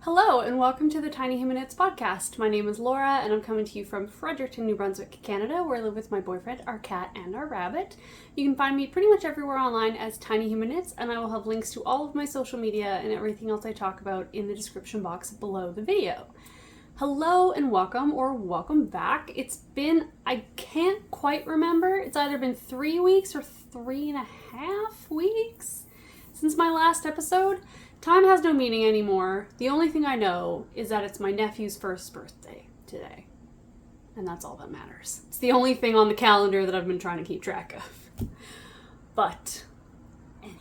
Hello, and welcome to the Tiny Human Knits podcast. My name is Laura, and I'm coming to you from Fredericton, New Brunswick, Canada, where I live with my boyfriend, our cat, and our rabbit. You can find me pretty much everywhere online as Tiny Human Knits, and I will have links to all of my social media and everything else I talk about in the description box below the video. Hello and welcome, or welcome back. It's been, I can't quite remember, it's either been 3 weeks or 3.5 weeks since my last episode. Time has no meaning anymore. The only thing I know is that it's my nephew's first birthday today. And that's all that matters. It's the only thing on the calendar that I've been trying to keep track of. But anyway,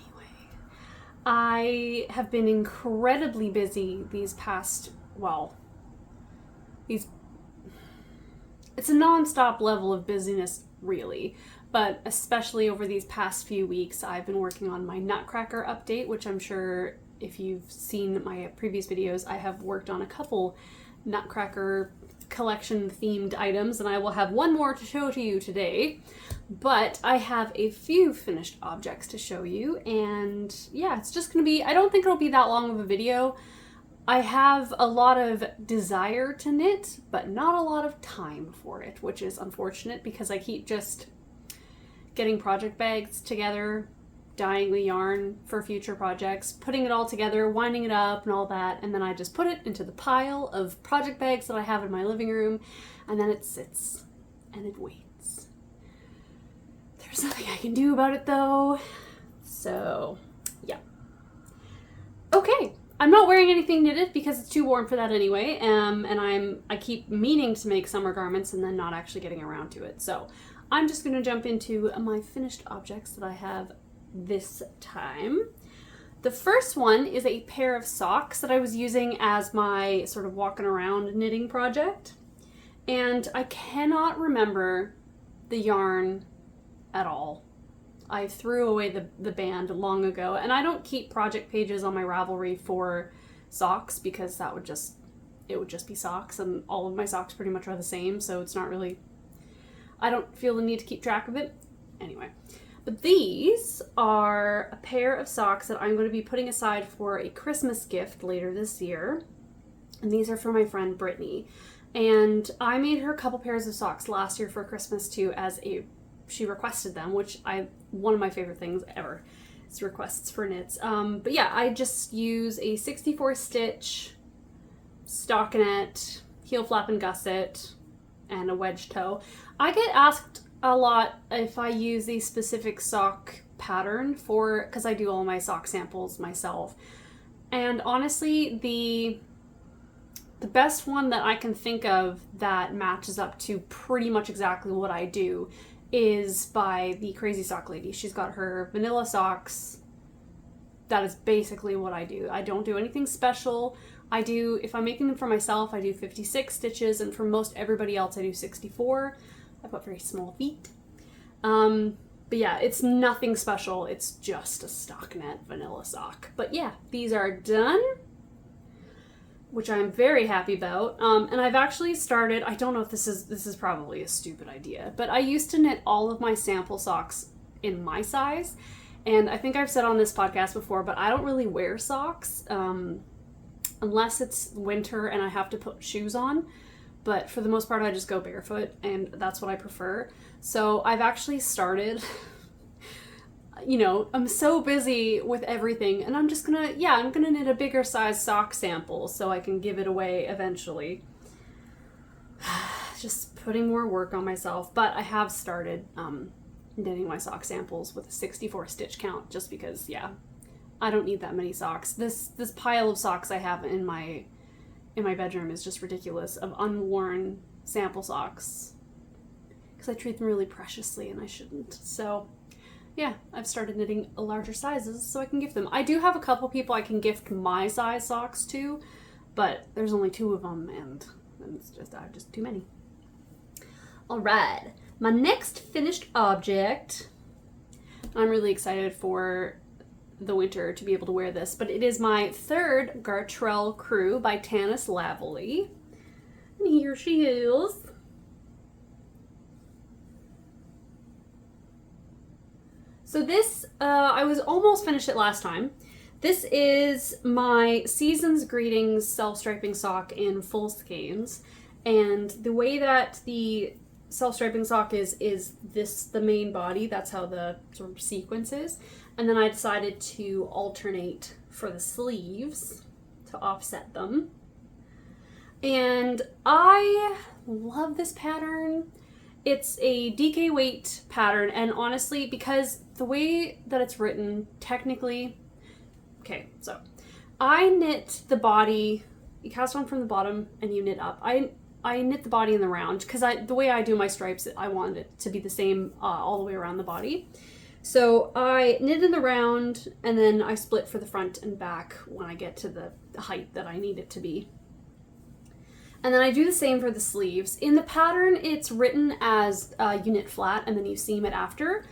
I have been incredibly busy these past, it's a non-stop level of busyness, really. But especially over these past few weeks, I've been working on my Nutcracker update, which I'm sure if you've seen my previous videos, I have worked on a couple Nutcracker collection themed items, and I will have one more to show to you today. But I have a few finished objects to show you, and yeah, it's just gonna be, I don't think it'll be that long of a video. I have a lot of desire to knit, but not a lot of time for it, which is unfortunate because I keep just getting project bags together, dyeing the yarn for future projects, putting it all together, winding it up and all that, and then I just put it into the pile of project bags that I have in my living room, and then it sits and it waits. There's nothing I can do about it though, so yeah. Okay, I'm not wearing anything knitted because it's too warm for that anyway, and I keep meaning to make summer garments and then not actually getting around to it, so I'm just going to jump into my finished objects that I have this time. The first one is a pair of socks that I was using as my sort of walking around knitting project, and I cannot remember the yarn at all. I threw away the band long ago, and I don't keep project pages on my Ravelry for socks because it would just be socks, and all of my socks pretty much are the same, so it's not really, I don't feel the need to keep track of it. Anyway, but these are a pair of socks that I'm going to be putting aside for a Christmas gift later this year. And these are for my friend Brittany. And I made her a couple pairs of socks last year for Christmas too, she requested them, which one of my favorite things ever is requests for knits. But yeah, I just use a 64 stitch stockinette, heel flap and gusset, and a wedge toe. I get asked a lot if I use a specific sock pattern because I do all my sock samples myself. And honestly, the best one that I can think of that matches up to pretty much exactly what I do is by the Crazy Sock Lady. She's got her vanilla socks. That is basically what I do. I don't do anything special. If I'm making them for myself, I do 56 stitches, and for most everybody else, I do 64. I've got very small feet. But yeah, it's nothing special. It's just a stockinette vanilla sock. But yeah, these are done, which I'm very happy about. And I've actually started, I don't know if this is probably a stupid idea, but I used to knit all of my sample socks in my size. And I think I've said on this podcast before, but I don't really wear socks, unless it's winter and I have to put shoes on. But for the most part, I just go barefoot, and that's what I prefer. So I've actually started, I'm so busy with everything, and I'm gonna knit a bigger size sock sample so I can give it away eventually. Just putting more work on myself, but I have started knitting my sock samples with a 64 stitch count just because, I don't need that many socks. This pile of socks I have in my bedroom is just ridiculous, of unworn sample socks, because I treat them really preciously and I shouldn't. So yeah, I've started knitting larger sizes so I can gift them. I do have a couple people I can gift my size socks to, but there's only 2 of them, and I have just too many. All right, my next finished object, I'm really excited for the winter to be able to wear this, but it is my third Gartrell crew by Tanis Lavallee. And here she is. So this, I was almost finished it last time. This is my Season's Greetings self-striping sock in full skeins. And the way that the self-striping sock is this the main body. That's how the sort of sequence is. And then I decided to alternate for the sleeves to offset them. And I love this pattern. It's a DK weight pattern, and honestly, because the way that it's written, technically, okay, so I knit the body, you cast on from the bottom and you knit up. I knit the body in the round because the way I do my stripes, I wanted it to be the same all the way around the body. So I knit in the round and then I split for the front and back when I get to the height that I need it to be. And then I do the same for the sleeves. In the pattern, it's written as you knit flat and then you seam it after,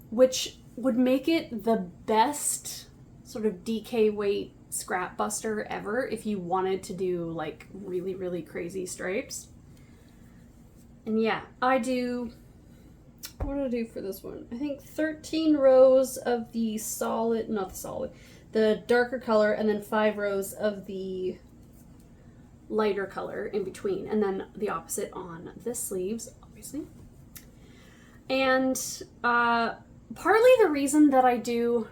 which would make it the best sort of DK weight scrap buster ever if you wanted to do like really, really crazy stripes. And yeah, I do, what did I do for this one? I think 13 rows of the solid, not the solid, the darker color, and then 5 rows of the lighter color in between, and then the opposite on the sleeves, obviously. And partly the reason that I do,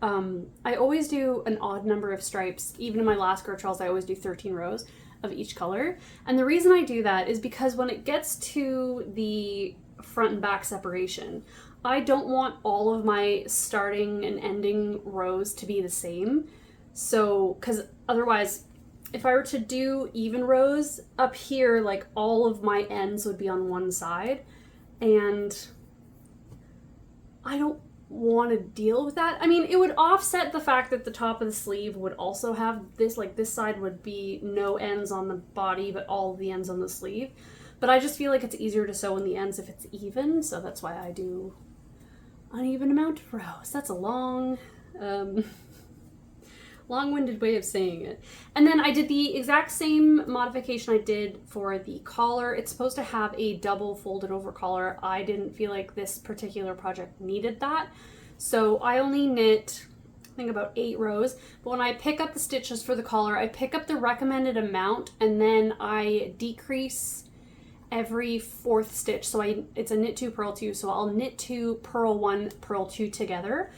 I always do an odd number of stripes. Even in my last Gartrells, I always do 13 rows of each color. And the reason I do that is because when it gets to the front and back separation, I don't want all of my starting and ending rows to be the same. So, because otherwise, if I were to do even rows up here, like all of my ends would be on one side, and I don't want to deal with that. I mean, it would offset the fact that the top of the sleeve would also have this, like this side would be no ends on the body, but all of the ends on the sleeve. But I just feel like it's easier to sew in the ends if it's even, so that's why I do uneven amount of rows. That's a long, long-winded way of saying it. And then I did the exact same modification I did for the collar. It's supposed to have a double folded over collar. I didn't feel like this particular project needed that. So I only knit, I think about 8 rows. But when I pick up the stitches for the collar, I pick up the recommended amount and then I decrease every 4th stitch. So it's a knit 2, purl 2. So I'll knit 2, purl 1, purl 2 together.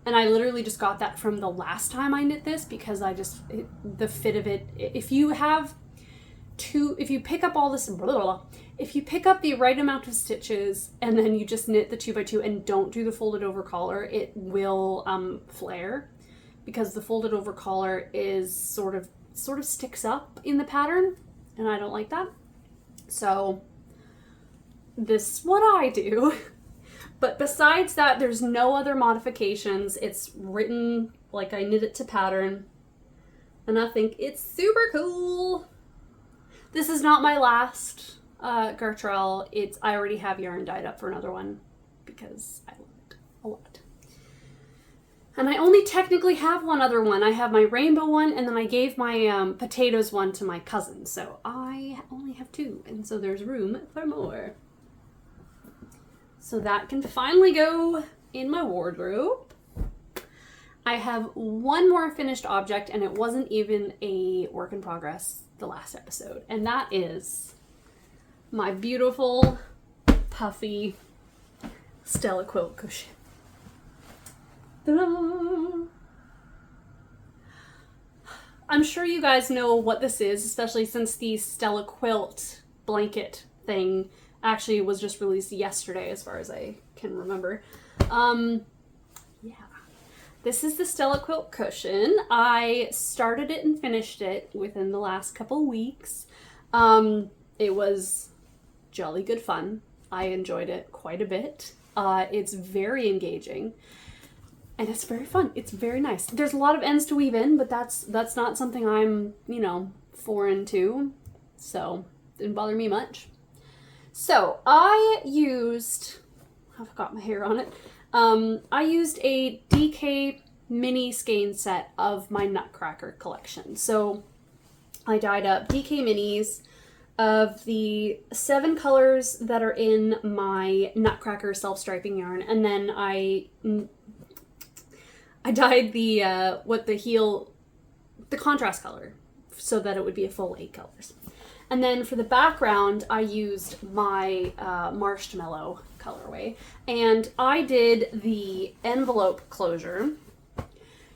And I literally just got that from the last time I knit this because the fit of it, if you pick up all this, if you pick up the right amount of stitches and then you just knit the 2x2 and don't do the folded over collar, it will flare because the folded over collar is sort of sticks up in the pattern and I don't like that. So this is what I do. But besides that, there's no other modifications. It's written like I knit it to pattern. And I think it's super cool. This is not my last Gartrell. I already have yarn dyed up for another one because I love it a lot. And I only technically have one other one. I have my rainbow one, and then I gave my potatoes one to my cousin. So I only have 2, and so there's room for more. So that can finally go in my wardrobe. I have one more finished object, and it wasn't even a work in progress the last episode, and that is my beautiful, puffy Stella Quilt cushion. Ta-da! I'm sure you guys know what this is, especially since the Stella Quilt blanket thing actually was just released yesterday as far as I can remember. Yeah. This is the Stella Quilt cushion. I started it and finished it within the last couple weeks. It was jolly good fun. I enjoyed it quite a bit. It's very engaging. And it's very fun. It's very nice. There's a lot of ends to weave in, but that's not something I'm, foreign to. So, didn't bother me much. So, I've got my hair on it. I used a DK mini skein set of my Nutcracker collection. So, I dyed up DK minis of the 7 colors that are in my Nutcracker self-striping yarn, and then I dyed the contrast color so that it would be a full 8 colors. And then for the background, I used my marshmallow colorway, and I did the envelope closure.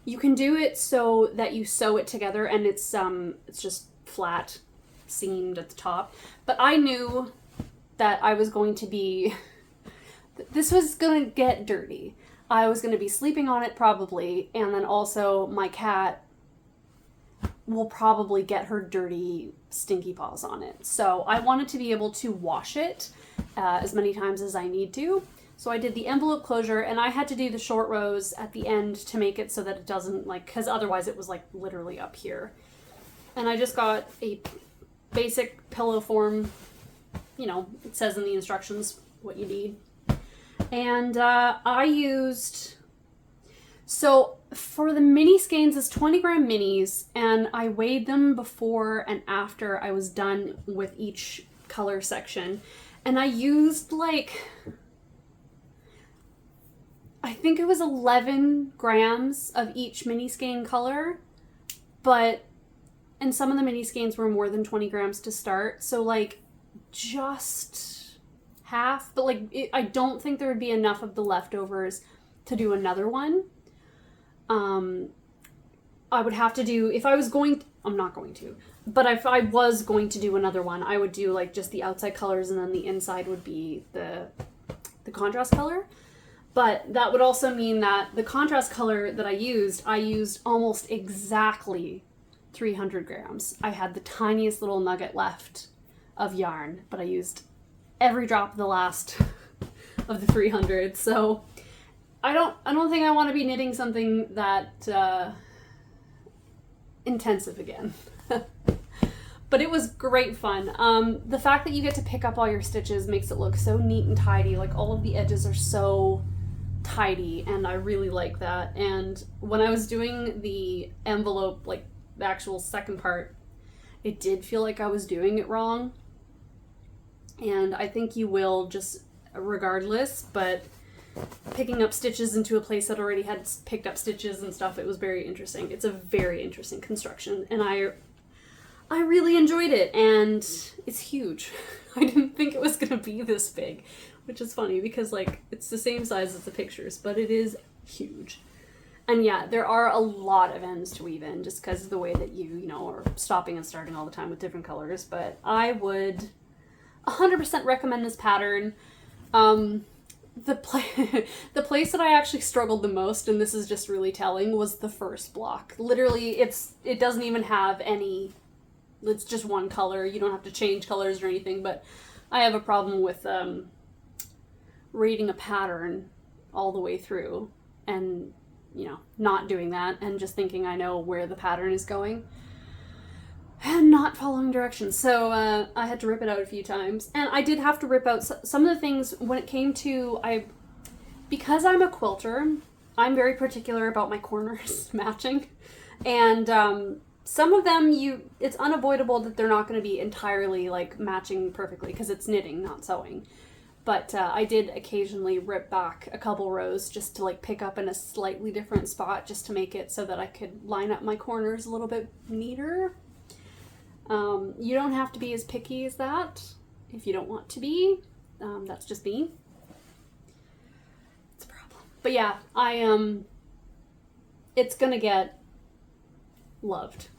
You can do it so that you sew it together and it's just flat seamed at the top. But I knew that I was going to be, this was going to get dirty. I was going to be sleeping on it probably, and then also my cat will probably get her dirty, stinky paws on it. So I wanted to be able to wash it as many times as I need to. So I did the envelope closure, and I had to do the short rows at the end to make it so that it doesn't, like, because otherwise it was like literally up here. And I just got a basic pillow form, you know, it says in the instructions what you need. And I used, so for the mini skeins, it's 20 gram minis, and I weighed them before and after I was done with each color section. And I used like, I think it was 11 grams of each mini skein color, and some of the mini skeins were more than 20 grams to start. So like just half, but like I don't think there would be enough of the leftovers to do another one. I would have to do, if I was going, I'm not going to, but if I was going to do another one, I would do like just the outside colors, and then the inside would be the contrast color. But that would also mean that the contrast color that I used almost exactly 300 grams. I had the tiniest little nugget left of yarn, but I used every drop of the last of the 300. So I don't think I want to be knitting something that intensive again. But it was great fun. The fact that you get to pick up all your stitches makes it look so neat and tidy. Like all of the edges are so tidy, and I really like that. And when I was doing the envelope, like the actual second part, it did feel like I was doing it wrong. And I think you will just regardless, but picking up stitches into a place that already had picked up stitches and stuff, it was very interesting. It's a very interesting construction, and I really enjoyed it, and it's huge. I didn't think it was gonna be this big, which is funny because like it's the same size as the pictures, but it is huge. And yeah, there are a lot of ends to weave in just because of the way that you know, are stopping and starting all the time with different colors. But I would 100% recommend this pattern. The place that I actually struggled the most, and this is just really telling, was the first block. Literally, it doesn't even have any, it's just one color. You don't have to change colors or anything, but I have a problem with reading a pattern all the way through and, you know, not doing that and just thinking I know where the pattern is going and not following directions. So I had to rip it out a few times, and I did have to rip out some of the things when it came to, because I'm a quilter, I'm very particular about my corners matching, and some of them it's unavoidable that they're not going to be entirely like matching perfectly because it's knitting, not sewing. But I did occasionally rip back a couple rows just to like pick up in a slightly different spot just to make it so that I could line up my corners a little bit neater. You don't have to be as picky as that if you don't want to be. That's just me. It's a problem. But yeah, it's gonna get loved.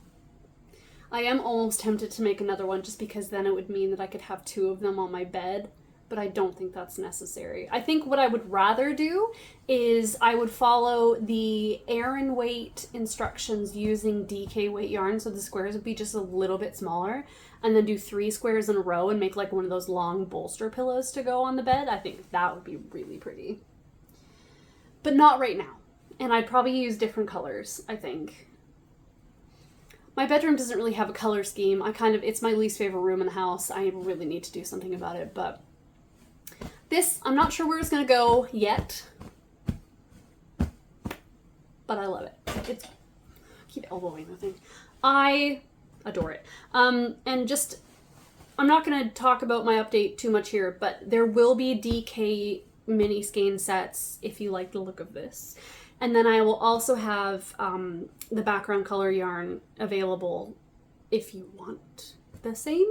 I am almost tempted to make another one just because then it would mean that I could have 2 of them on my bed, but I don't think that's necessary. I think what I would rather do is I would follow the Aran weight instructions using DK weight yarn, so the squares would be just a little bit smaller, and then do 3 squares in a row and make like one of those long bolster pillows to go on the bed. I think that would be really pretty. But not right now. And I'd probably use different colors, I think. My bedroom doesn't really have a color scheme. It's my least favorite room in the house. I really need to do something about it, but this, I'm not sure where it's gonna go yet, but I love it. I keep elbowing the thing. I adore it. And just, I'm not gonna talk about my update too much here, but there will be DK mini skein sets if you like the look of this. And then I will also have the background color yarn available if you want the same.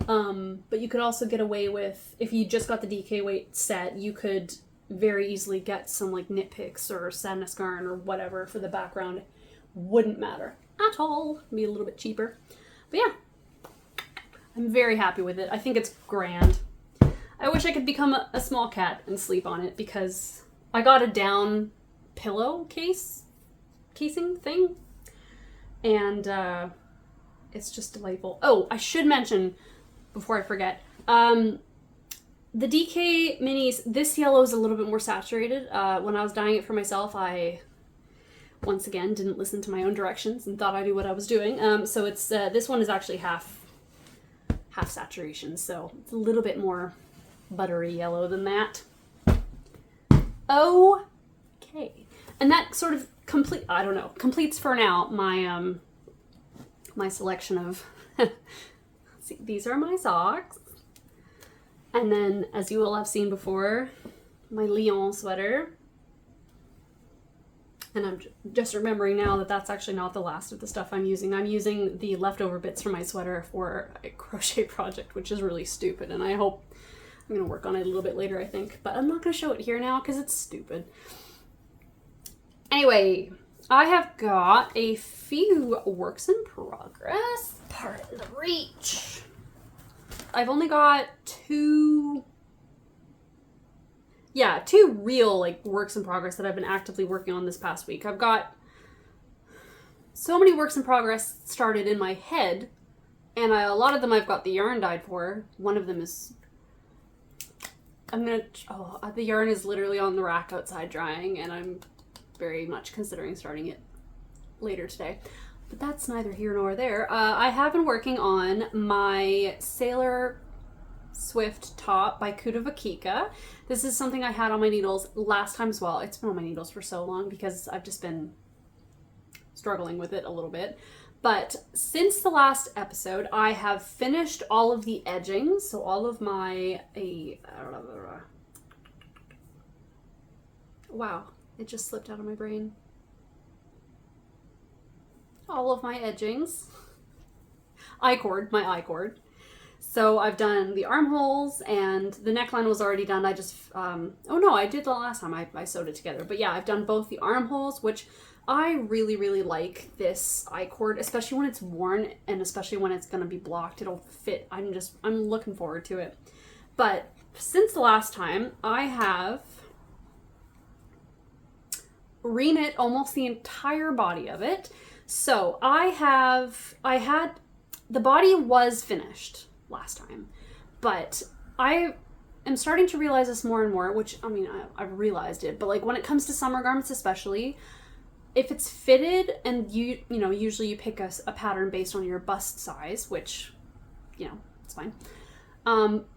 But you could also get away with, if you just got the DK weight set, you could very easily get some like knit picks or sadness yarn or whatever for the background. Wouldn't matter at all. It'd be a little bit cheaper. But yeah, I'm very happy with it. I think it's grand. I wish I could become a small cat and sleep on it, because I got a down pillow casing thing, and it's just delightful. Oh, I should mention before I forget, the DK minis, this yellow is a little bit more saturated. When I was dyeing it for myself, I once again didn't listen to my own directions and thought I knew what I was doing. So it's this one is actually half saturation, so it's a little bit more buttery yellow than that. Okay. And that sort of completes for now my my selection of see, these are my socks. And then, as you will have seen before, my Lyon sweater. And I'm just remembering now that that's actually not the last of the stuff I'm using. I'm using the leftover bits from my sweater for a crochet project, which is really stupid, and I hope I'm going to work on it a little bit later, I think. But I'm not going to show it here now because it's stupid. Anyway, I have got a few works in progress. Part of the reach. I've only got two real like works in progress that I've been actively working on this past week. I've got so many works in progress started in my head, and a lot of them I've got the yarn dyed for. One of them is the yarn is literally on the rack outside drying, and I'm very much considering starting it later today. But that's neither here nor there. I have been working on my Sailor Swift top by Kuda Vakika. This is something I had on my needles last time as well. It's been on my needles for so long because I've just been struggling with it a little bit. But since the last episode, I have finished all of the edging. So all of my... Wow, it just slipped out of my brain. All of my edgings. My I cord. So I've done the armholes, and the neckline was already done. I just, oh no, I did the last time I sewed it together. But yeah, I've done both the armholes, which I really, really like this I-cord, especially when it's worn and especially when it's going to be blocked. It'll fit. I'm looking forward to it. But since the last time, I have reknit almost the entire body of it. So the body was finished last time, but I am starting to realize this more and more, which, I mean, I've realized it, but like when it comes to summer garments especially, if it's fitted and usually you pick a pattern based on your bust size, which, it's fine.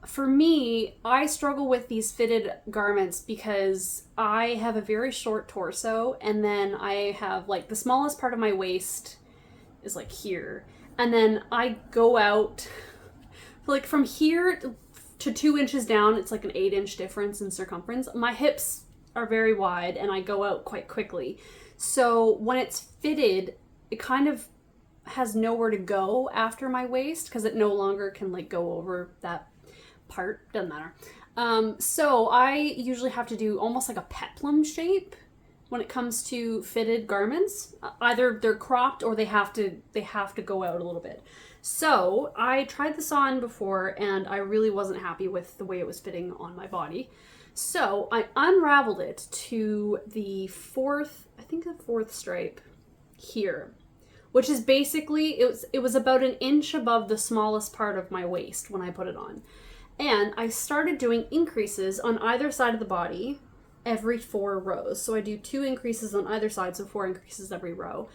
For me, I struggle with these fitted garments because I have a very short torso, and then I have like the smallest part of my waist is like here, and then I go out like from here to 2 inches down. It's like an 8-inch difference in circumference. My hips are very wide and I go out quite quickly. So when it's fitted, it kind of has nowhere to go after my waist because it no longer can like go over that part. Doesn't matter. So I usually have to do almost like a peplum shape when it comes to fitted garments. Either they're cropped or they have to go out a little bit. So I tried this on before and I really wasn't happy with the way it was fitting on my body. So I unraveled it to the fourth stripe here, which is basically, it was about an inch above the smallest part of my waist when I put it on. And I started doing increases on either side of the body every 4 rows. So I do 2 increases on either side, so 4 increases every row.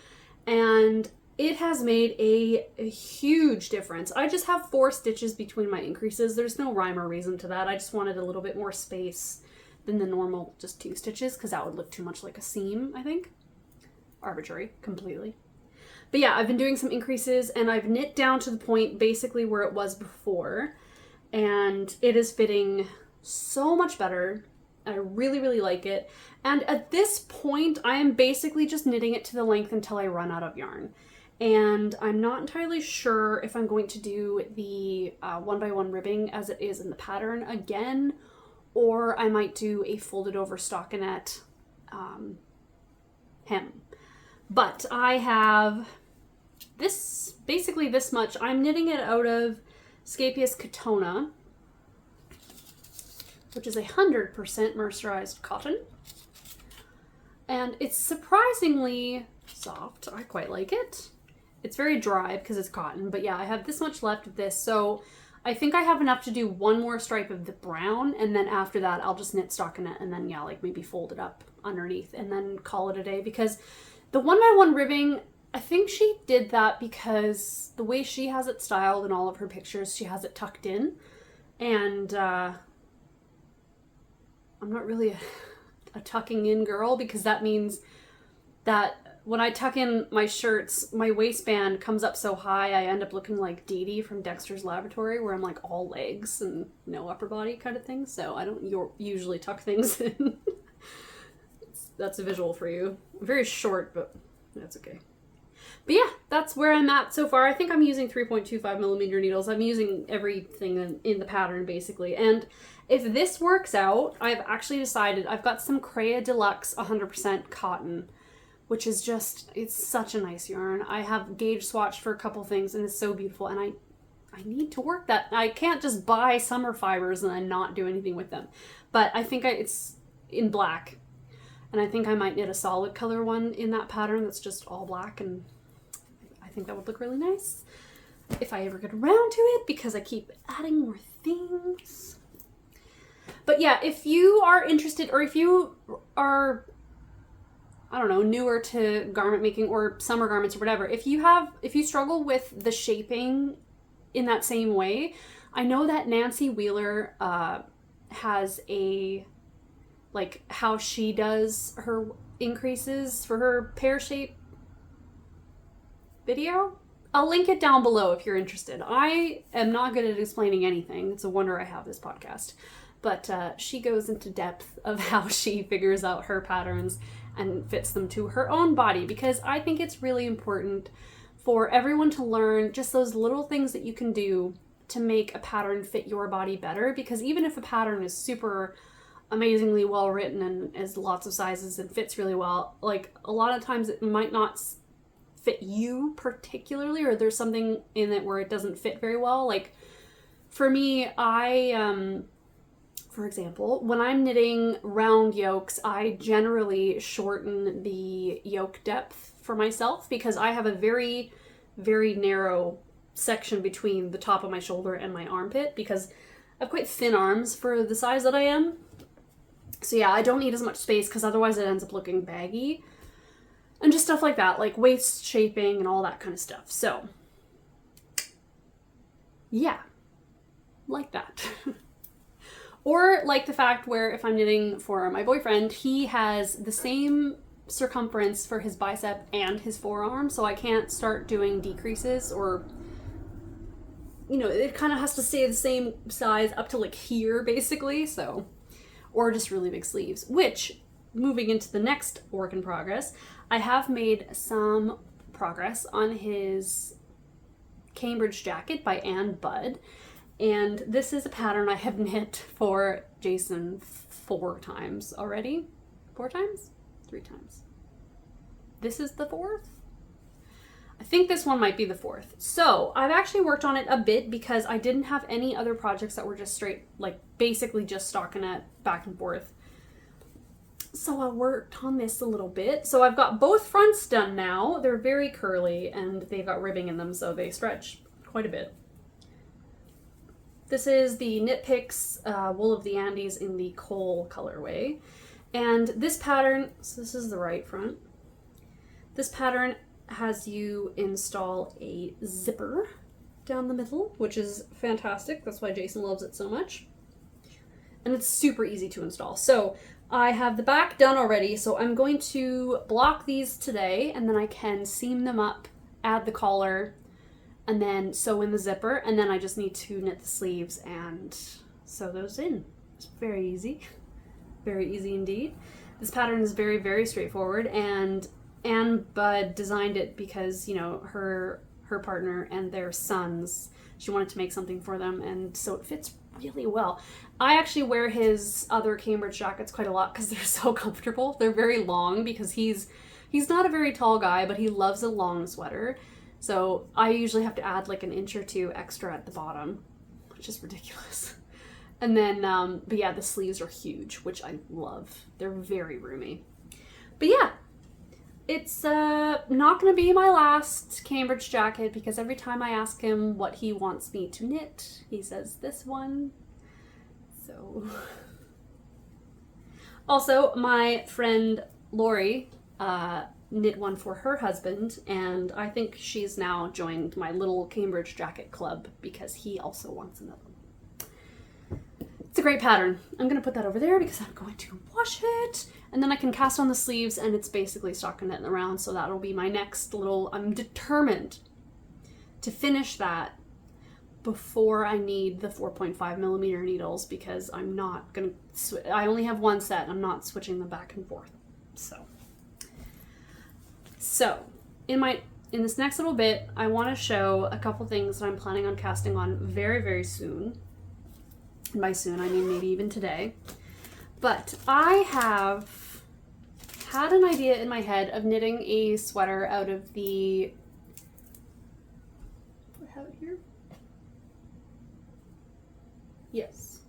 And it has made a huge difference. I just have 4 stitches between my increases. There's no rhyme or reason to that. I just wanted a little bit more space than the normal just 2 stitches because that would look too much like a seam, I think. Arbitrary, completely. But yeah, I've been doing some increases and I've knit down to the point basically where it was before. And it is fitting so much better. I really, really like it. And at this point, I am basically just knitting it to the length until I run out of yarn. And I'm not entirely sure if I'm going to do the 1x1 ribbing as it is in the pattern again, or I might do a folded over stockinette hem. But I have this, basically this much. I'm knitting it out of Scapious Katona, which is 100% mercerized cotton. And it's surprisingly soft. I quite like it. It's very dry because it's cotton, but yeah, I have this much left of this. So I think I have enough to do one more stripe of the brown, and then after that, I'll just knit stockinette and then, yeah, like maybe fold it up underneath and then call it a day. Because the 1x1 ribbing, I think she did that because the way she has it styled in all of her pictures, she has it tucked in. And I'm not really a tucking in girl, because that means that when I tuck in my shirts, my waistband comes up so high, I end up looking like Dee Dee from Dexter's Laboratory, where I'm like all legs and no upper body kind of thing. So I don't usually tuck things in. That's a visual for you. I'm very short, but that's okay. But yeah, that's where I'm at so far. I think I'm using 3.25mm needles. I'm using everything in the pattern basically. And if this works out, I've actually decided I've got some Crea Deluxe 100% cotton, which is just, it's such a nice yarn. I have gauge swatched for a couple things and it's so beautiful, and I need to work that. I can't just buy summer fibers and then not do anything with them. But I think it's in black, and I think I might knit a solid color one in that pattern that's just all black, and I think that would look really nice if I ever get around to it, because I keep adding more things. But yeah, if you are interested, or if you are, I don't know, newer to garment making or summer garments or whatever, if you struggle with the shaping in that same way, I know that Nancy Wheeler has a, like, how she does her increases for her pear shape video. I'll link it down below if you're interested. I am not good at explaining anything. It's a wonder I have this podcast. But she goes into depth of how she figures out her patterns and fits them to her own body, because I think it's really important for everyone to learn just those little things that you can do to make a pattern fit your body better. Because even if a pattern is super amazingly well written and has lots of sizes and fits really well, like a lot of times it might not fit you particularly, or there's something in it where it doesn't fit very well. Like for me, for example, when I'm knitting round yokes, I generally shorten the yoke depth for myself, because I have a very, very narrow section between the top of my shoulder and my armpit, because I have quite thin arms for the size that I am. So yeah, I don't need as much space, because otherwise it ends up looking baggy. And just stuff like that, like waist shaping and all that kind of stuff. So yeah, like that. Or like the fact where if I'm knitting for my boyfriend, he has the same circumference for his bicep and his forearm, so I can't start doing decreases, or, you know, it kind of has to stay the same size up to like here basically, so, or just really big sleeves, which, moving into the next work in progress, I have made some progress on his Cambridge jacket by Anne Budd. And this is a pattern I have knit for Jason 4 times already. 4 times? 3 times. This is the 4th? I think this one might be the 4th. So I've actually worked on it a bit, because I didn't have any other projects that were just straight, like basically just stockinette back and forth. So I worked on this a little bit. So I've got both fronts done now. They're very curly and they've got ribbing in them, so they stretch quite a bit. This is the Knit Picks Wool of the Andes in the Coal colorway. And this pattern, so this is the right front. This pattern has you install a zipper down the middle, which is fantastic. That's why Jason loves it so much. And it's super easy to install. So I have the back done already, so I'm going to block these today, and then I can seam them up, add the collar, and then sew in the zipper, and then I just need to knit the sleeves and sew those in. It's very easy. Very easy indeed. This pattern is very, very straightforward, and Anne Budd designed it because, you know, her partner and their sons, she wanted to make something for them, and so it fits really well. I actually wear his other Cambridge jackets quite a lot because they're so comfortable. They're very long because he's not a very tall guy, but he loves a long sweater. So I usually have to add like an inch or two extra at the bottom, which is ridiculous. And then, but yeah, the sleeves are huge, which I love. They're very roomy. But yeah, it's not going to be my last Cambridge jacket because every time I ask him what he wants me to knit, he says this one. So, also, my friend Lori knit one for her husband, and I think she's now joined my little Cambridge jacket club because he also wants another. It's a great pattern. I'm going to put that over there because I'm going to wash it. And then I can cast on the sleeves and it's basically stockinette in the round. So that'll be my next little, I'm determined to finish that before I need the 4.5 millimeter needles because I'm not going to, I only have one set. I'm not switching them back and forth. So in this next little bit, I want to show a couple things that I'm planning on casting on very, very soon. And by soon, I mean maybe even today. But I have had an idea in my head of knitting a sweater out of the... Do I have it here? Yes.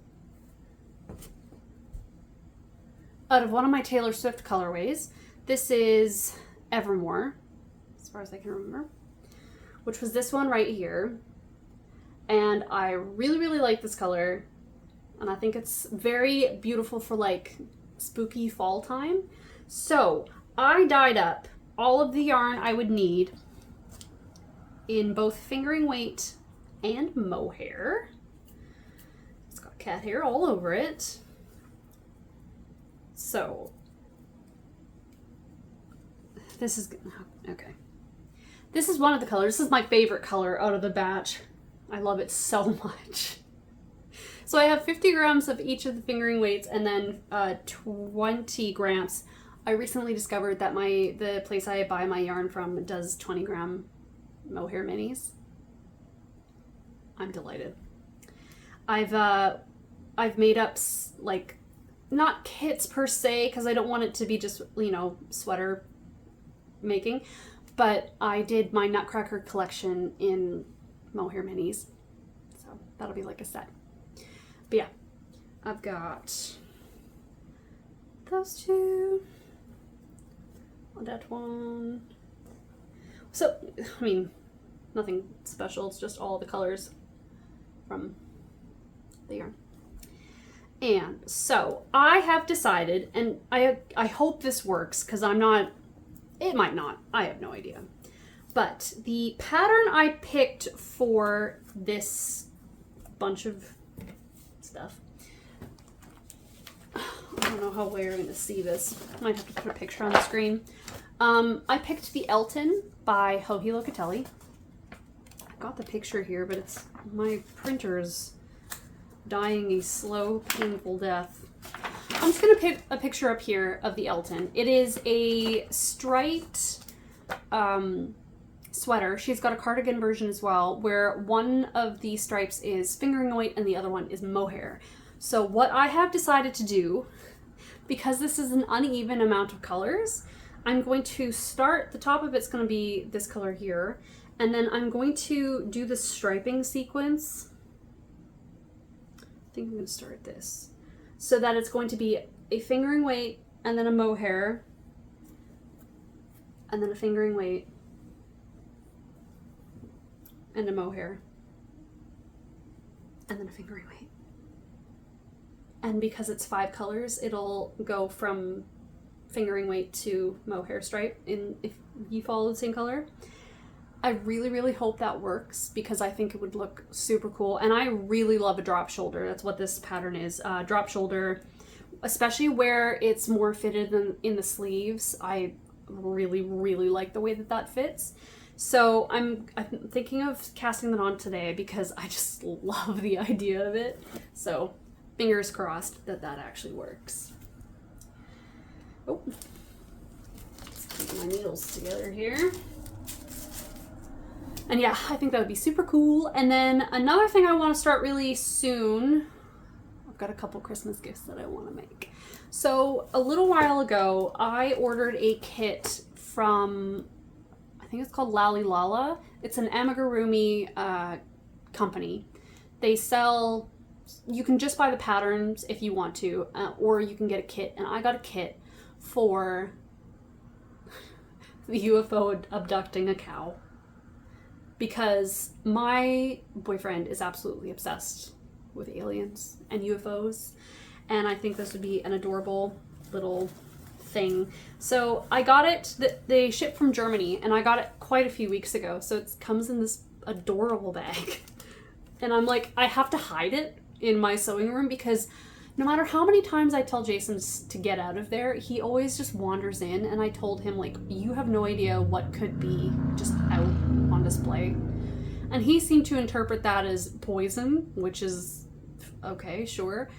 Out of one of my Taylor Swift colorways. This is Evermore, as far as I can remember, which was this one right here. And I really, really like this color. And I think it's very beautiful for like spooky fall time. So I dyed up all of the yarn I would need in both fingering weight and mohair. It's got cat hair all over it. So this is, okay. This is one of the colors. This is my favorite color out of the batch. I love it so much. So I have 50 grams of each of the fingering weights and then 20 grams. I recently discovered that the place I buy my yarn from does 20 gram mohair minis. I'm delighted. I've made up like, not kits per se, because I don't want it to be just, you know, sweater making, but I did my Nutcracker collection in mohair minis. So that'll be like a set. But yeah, I've got those two, that one. So, I mean, nothing special. It's just all the colors from the yarn. And so I have decided, and I hope this works because I'm not, it might not, I have no idea. But the pattern I picked for this bunch of stuff, I don't know how well you're going to see this. I might have to put a picture on the screen. I picked the Elton by Joji Locatelli. I've got the picture here, but it's my printer's dying a slow, painful death. I'm just going to pick a picture up here of the Elton. It is a striped sweater. She's got a cardigan version as well, where one of the stripes is fingering weight and the other one is mohair. So what I have decided to do, because this is an uneven amount of colors, I'm going to start, the top of it's going to be this color here, and then I'm going to do the striping sequence. I think I'm going to start this. So that it's going to be a fingering weight, and then a mohair, and then a fingering weight, and a mohair, and then a fingering weight. And because it's 5 colors, it'll go from fingering weight to mohair stripe if you follow the same color. I really, really hope that works because I think it would look super cool. And I really love a drop shoulder. That's what this pattern is. Drop shoulder, especially where it's more fitted than in the sleeves. I really, really like the way that that fits. So I'm thinking of casting that on today because I just love the idea of it. So fingers crossed that that actually works. Oh, just keep my needles together here. And yeah, I think that would be super cool. And then another thing I want to start really soon, I've got a couple Christmas gifts that I want to make. So a little while ago, I ordered a kit from, I think it's called Lalylala. It's an amigurumi company. They sell, you can just buy the patterns if you want to, or you can get a kit. And I got a kit for the UFO abducting a cow. Because my boyfriend is absolutely obsessed with aliens and UFOs, and I think this would be an adorable little thing. So I got it, they ship from Germany, and I got it quite a few weeks ago, so it comes in this adorable bag. And I'm like, I have to hide it in my sewing room because no matter how many times I tell Jason to get out of there, he always just wanders in, and I told him, like, you have no idea what could be just out on display. And he seemed to interpret that as poison, which is okay, sure.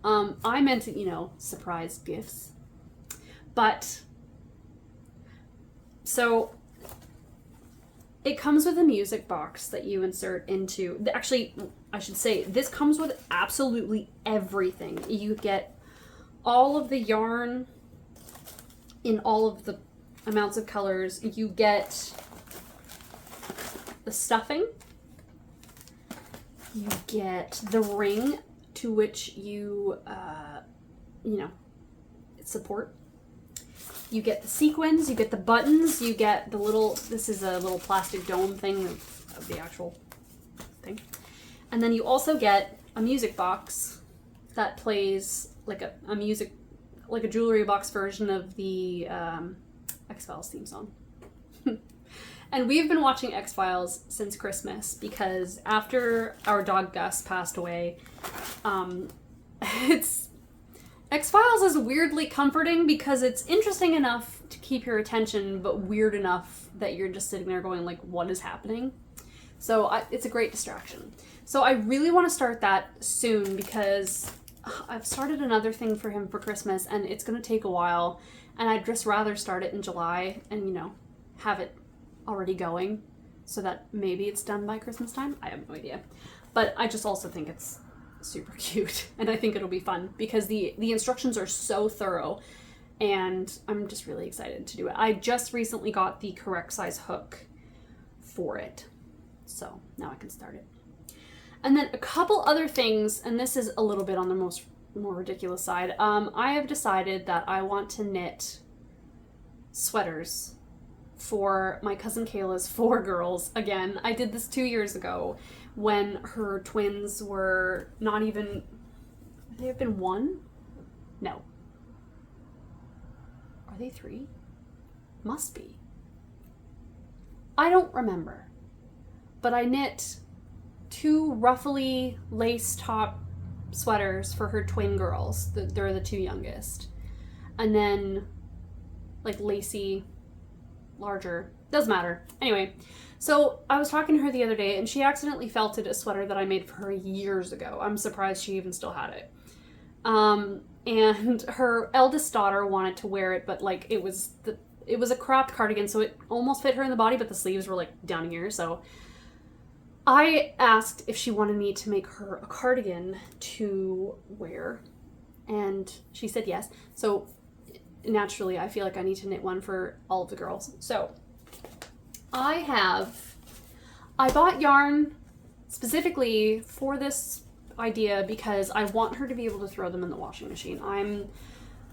I meant, you know, surprise gifts. But, so, it comes with a music box that you insert into, actually, I should say, this comes with absolutely everything. You get all of the yarn in all of the amounts of colors. You get the stuffing. You get the ring to which you know, support. You get the sequins, you get the buttons, you get the little, this is a little plastic dome thing of the actual thing. And then you also get a music box that plays like a music, like a jewelry box version of the X-Files theme song. And we've been watching X-Files since Christmas because after our dog Gus passed away, X-Files is weirdly comforting because it's interesting enough to keep your attention, but weird enough that you're just sitting there going, like, what is happening? So it's a great distraction. So I really want to start that soon because I've started another thing for him for Christmas, and it's going to take a while, and I'd just rather start it in July and, you know, have it already going so that maybe it's done by Christmas time. I have no idea. But I just also think it's super cute, and I think it'll be fun because the instructions are so thorough, and I'm just really excited to do it. I just recently got the correct size hook for it, so now I can start it. And then a couple other things, and this is a little bit on the more ridiculous side. I have decided that I want to knit sweaters for my cousin Kayla's 4 girls. Again, I did this 2 years ago when her twins were not even, they have been 1? No. Are they 3? Must be. I don't remember. But I knit 2 ruffly lace top sweaters for her twin girls. They're the 2 youngest. And then like lacy, larger, doesn't matter. Anyway, so I was talking to her the other day and she accidentally felted a sweater that I made for her years ago. I'm surprised she even still had it. And her eldest daughter wanted to wear it, but like it was a cropped cardigan, so it almost fit her in the body, but the sleeves were like down here. So I asked if she wanted me to make her a cardigan to wear, and she said yes. So naturally, I feel like I need to knit one for all of the girls. So I bought yarn specifically for this idea because I want her to be able to throw them in the washing machine.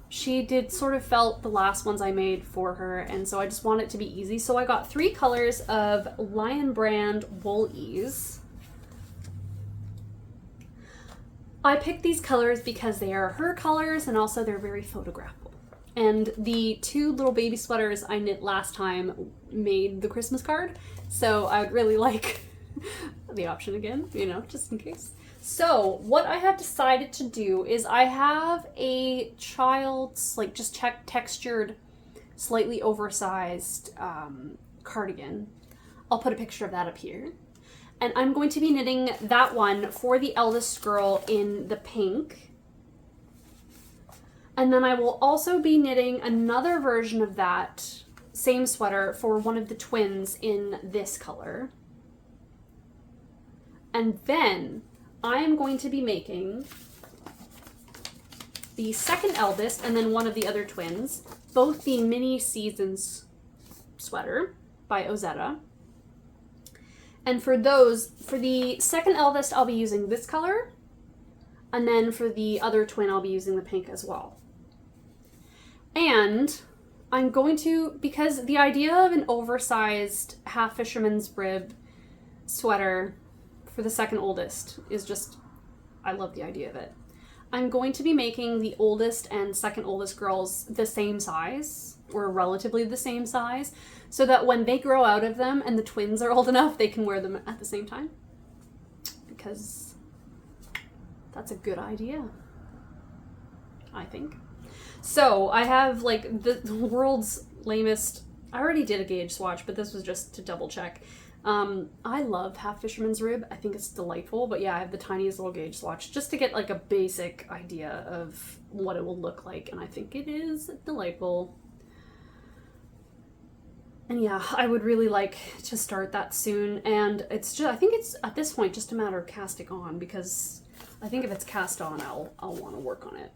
She did sort of felt the last ones I made for her, and so I just want it to be easy. So I got 3 colors of Lion Brand Wool Ease. I picked these colors because they are her colors and also they're very photographable. And the 2 little baby sweaters I knit last time made the Christmas card, so I would really like the option again, you know, just in case. So what I have decided to do is I have a child's, like, just textured, slightly oversized cardigan. I'll put a picture of that up here. And I'm going to be knitting that one for the eldest girl in the pink. And then I will also be knitting another version of that same sweater for one of the twins in this color. And then I am going to be making the second eldest and then one of the other twins, both the Mini Seasons sweater by Ozetta. And for the second eldest, I'll be using this color. And then for the other twin, I'll be using the pink as well. And I'm going to, because the idea of an oversized half fisherman's rib sweater for the second oldest is just, I love the idea of it. I'm going to be making the oldest and second oldest girls the same size, or relatively the same size, so that when they grow out of them and the twins are old enough, they can wear them at the same time. Because that's a good idea, I think. So I have like the world's lamest, I already did a gauge swatch, but this was just to double check. I love half fisherman's rib. I think it's delightful, but yeah, I have the tiniest little gauge swatch just to get like a basic idea of what it will look like, and I think it is delightful. And yeah, I would really like to start that soon, and it's just, I think it's at this point just a matter of casting on, because I think if it's cast on, I'll want to work on it.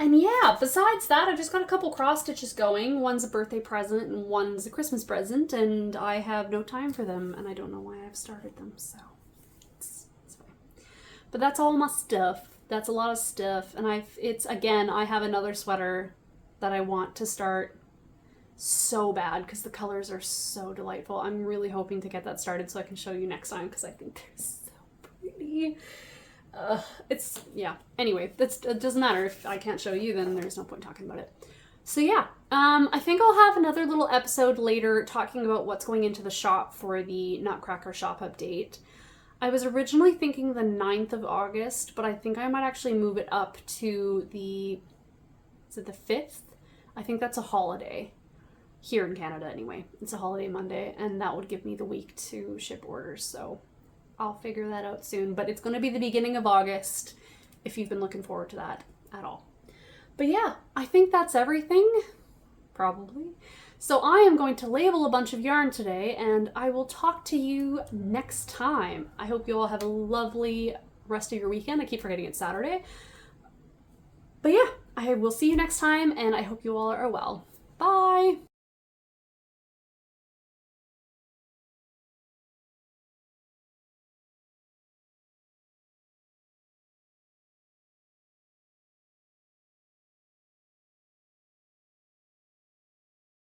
And yeah, besides that, I've just got a couple cross stitches going. One's a birthday present and one's a Christmas present, and I have no time for them, and I don't know why I've started them, so it's fine. But that's all my stuff. That's a lot of stuff, and I have another sweater that I want to start so bad because the colors are so delightful. I'm really hoping to get that started so I can show you next time because I think they're so pretty. Anyway, it doesn't matter. If I can't show you, then there's no point talking about it. So yeah, I think I'll have another little episode later talking about what's going into the shop for the Nutcracker shop update. I was originally thinking the 9th of August, but I think I might actually move it up to is it the 5th? I think that's a holiday. Here in Canada anyway. It's a holiday Monday, and that would give me the week to ship orders, so I'll figure that out soon, but it's going to be the beginning of August if you've been looking forward to that at all. But yeah, I think that's everything, probably. So I am going to label a bunch of yarn today, and I will talk to you next time. I hope you all have a lovely rest of your weekend. I keep forgetting it's Saturday. But yeah, I will see you next time, and I hope you all are well. Bye!